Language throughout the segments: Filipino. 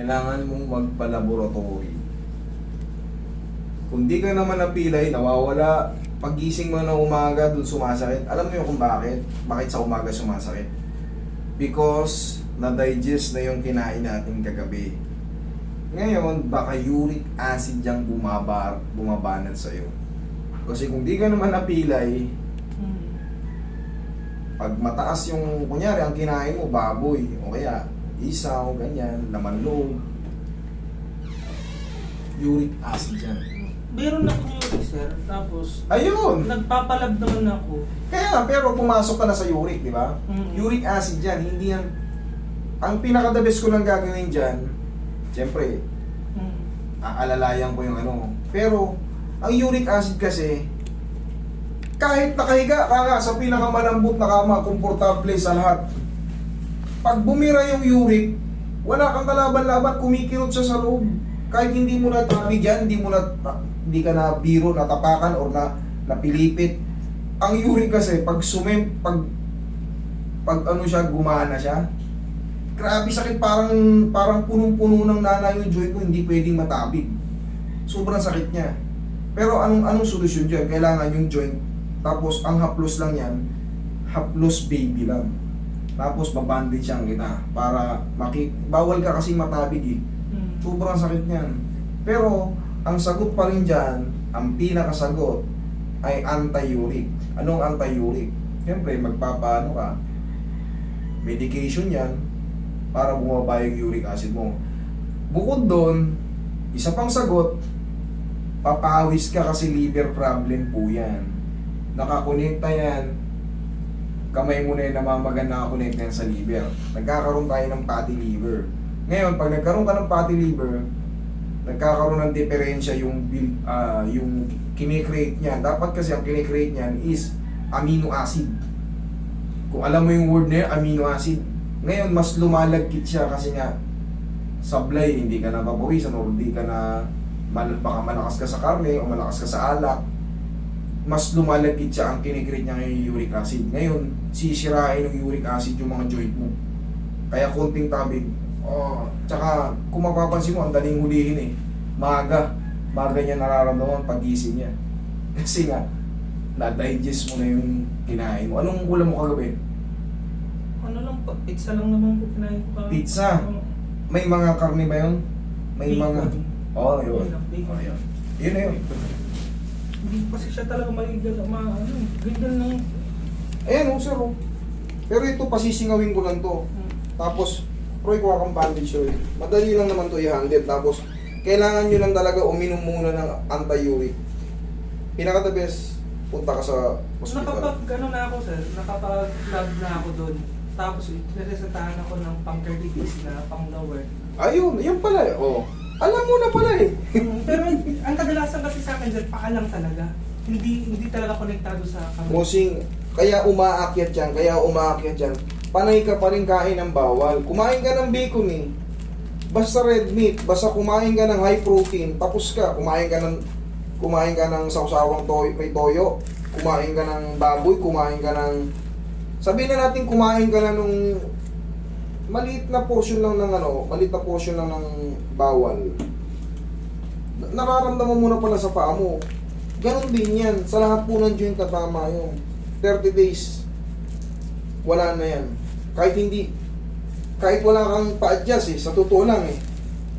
kailangan mong magpa-laboratory. Kung di ka naman napilay, nawawala, pagising mo na umaga, dun sumasakit. Alam mo yun kung bakit? Bakit sa umaga sumasakit? Because na-digest na yung kinain natin kagabi. Ngayon, baka uric acid yung bumabanat sa'yo. Kasi kung di ka naman napilay, pag mataas yung, kunyari, ang kinain mo, baboy, o kaya isaw, ganyan, laman loob, uric acid yan. Meron na akong uric, sir. Tapos, Ayun! nagpapalab naman ako. Kaya nga, pero pumasok ka na sa uric, di ba? Mm. Uric acid yan, hindi yan. Ang pinaka-the best ko lang gagawin dyan, siyempre, aalalayan ko yung ano. Pero, ang uric acid kasi, kahit nakahiga ka nga sa pinakamalambot na kama, komportable sa lahat. Pag bumira yung uric, wala kang kalaban-laban, kumikirot siya sa loob. Kahit hindi mo na tabig yan, hindi ka na biro, natapakan, or napilipit. Ang uric kasi, pag ano siya, gumana siya, grabe sakit, parang punong-puno ng nana yung joint mo, hindi pwedeng matabig. Sobrang sakit niya. Pero anong solusyon dyan? Kailangan yung joint, tapos ang haplos lang yan, haplos baby lang. Tapos babandage siyang kita para bawal ka kasi matabig eh. Sobrang sakit niyan. Pero ang sagot pa rin dyan, ang pinakasagot ay anti-uric. Anong anti-uric? Siyempre magpapaano ka, medication yan para bumaba yung uric acid mo. Bukod doon, isa pang sagot, papawis ka kasi liver problem po yan. Nakakonekta yan, kamay mo na yung namamagan, nakakonekta yan sa liver. Nagkakaroon tayo ng fatty liver. Ngayon, pag nagkaroon ka ng fatty liver, nagkakaroon ng diferensya yung kine-create niyan. Dapat kasi ang kine-create niyan is amino acid. Kung alam mo yung word na yun, amino acid. Ngayon, mas lumalagkit siya kasi nga sablay, hindi ka na papawisan o hindi ka na baka malakas ka sa karne o malakas ka sa alak. Mas lumalagkit siya, ang kine-create niya ngayon yung uric acid. Ngayon, sisirain ng uric acid yung mga joint mo. Kaya konting tabig. Tsaka kung mapapansin mo, ang daling hulihin eh. Maga niya nararamdaman pagising niya. Kasi nga, na-digest mo na yung kinain mo. Anong ulam mo kagabi? Ano lang po, pizza lang naman po kinain ko kagabi. Pizza? May mga karne ba yun? May mga... yun. Bacon. Yun. Yun na yun. Hindi kasi siya talaga ganyan lang. Ayan sir Pero ito, pasisingawin ko lang to. Tapos, Roy, kuha kang bandage, Roy. Madali lang naman to i-handle. Tapos, kailangan nyo lang talaga uminom muna ng anti-uric. Pinaka-the best, punta ka sa hospital. Na ako, sir. Nakapag-lab na ako doon. Tapos, niresetahan ako ng pang-30 na pang-lower. Ayun, yun pala eh. Alam mo na pala eh. Pero ang kadalasan kasi sa akin dyan, paa lang talaga. Hindi talaga konektado sa kamay. Mosing, kaya umaakyat yan. Panay ka pa rin kain ng bawal. Kumain ka ng bacon eh. Basta red meat, basta kumain ka ng high protein, tapos ka. Kumain ka ng sausawang may toyo, kumain ka ng baboy, kumain ka ng... Sabihin na natin kumain ka na nung maliit na portion lang ng bawal. Nararamdaman mo na pala sa paa mo. Ganon din yan. Sa lahat po ng joint katama yung 30 days. Wala na yan. Kahit wala kang pa-adjust sa totoo lang eh.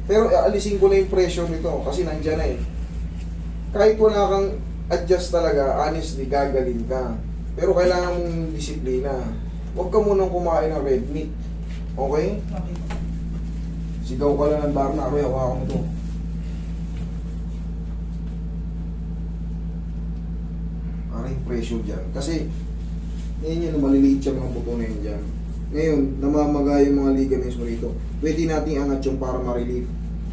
Pero alisin ko na yung pressure nito kasi nandiyan na eh. Kahit wala kang adjust talaga, honestly, gagaling ka. Pero kailangan mong disiplina. Huwag ka munang kumain ng red meat. Okay? Okay. Sigaw ka lang ng Darna, Aroy, hawakan mo ito. Yung pressure dyan. Kasi, ngayon yung maliliit siya mga buto na yun dyan. Ngayon, namamaga yung mga ligaments mo rito. Pwede natin angat yung para ma-relieve.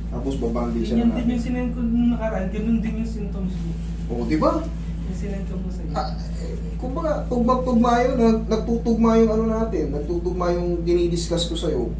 Tapos babandage siya Yan na din natin. yung sinend ko nung nakaraan, ganun din yung symptoms mo. Diba? Yung sinend ko po sa'yo. Kumbaga, tugma yun. Nagtutugma yung ano natin. Nagtutugma yung dinidiscuss ko sa'yo.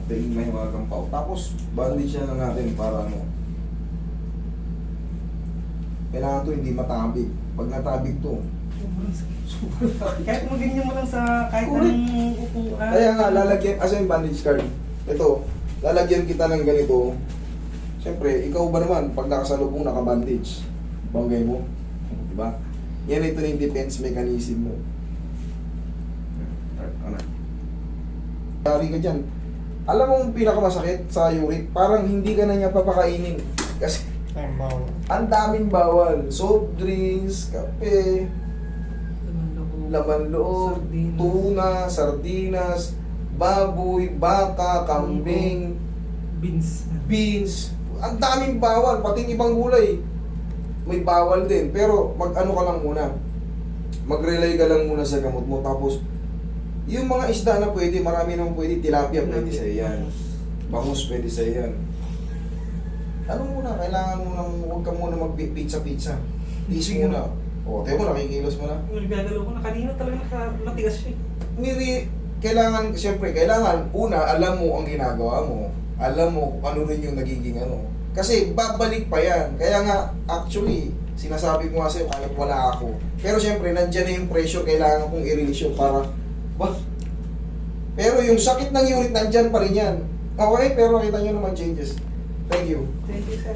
Tingin may magang pao. Tapos, bandage na lang natin para ano. Kailangan to hindi matabig. Pag natabig to, Sobrang sakit. Kahit mo ganyan mo lang sa kahit Correct. anong upuan. kaya nga, lalagyan, asa yung bandage card? Ito, lalagyan kita ng ganito. Siyempre, ikaw ba naman, pag nakasalubong naka-bandage, banggay mo, di ba? Yan ito na yung defense mechanism mo. Ano? Dari ka dyan. Alam mo yung pinakamasakit sa uric, parang hindi ka na niya papakainin. Kasi Ang bawal. ang daming bawal. Soft drinks, kape, laman loob, Sardinas. tuna, sardinas, baboy, baka, kambing, Beans. beans. Ang daming bawal, pati yung ibang gulay. May bawal din. Pero mag-ano ka lang muna. Mag-rely ka lang muna sa gamot mo. Tapos, yung mga isda na pwede, marami naman pwede. Tilapia pwede sa yan. Bangus pwede sa yan. Ano muna, kailangan mo nang, huwag ka muna mag-pizza-pizza. Tiis muna. O, tayo mo, nakikilos mo na. Yung nagagalaw ko na kanina talaga matigas siya. Kailangan, siyempre, kailangan, una, alam mo ang ginagawa mo. Alam mo kung ano rin yung nagiging ano. Kasi babalik pa yan. Kaya nga, actually, sinasabi ko nga sa'yo kahit wala ako. Pero siyempre, nandyan na yung pressure, kailangan kong i-release yun para, bah. Pero yung sakit ng uric, nandyan pa rin yan. Okay, pero kita nyo naman changes. Thank you. Thank you, sir.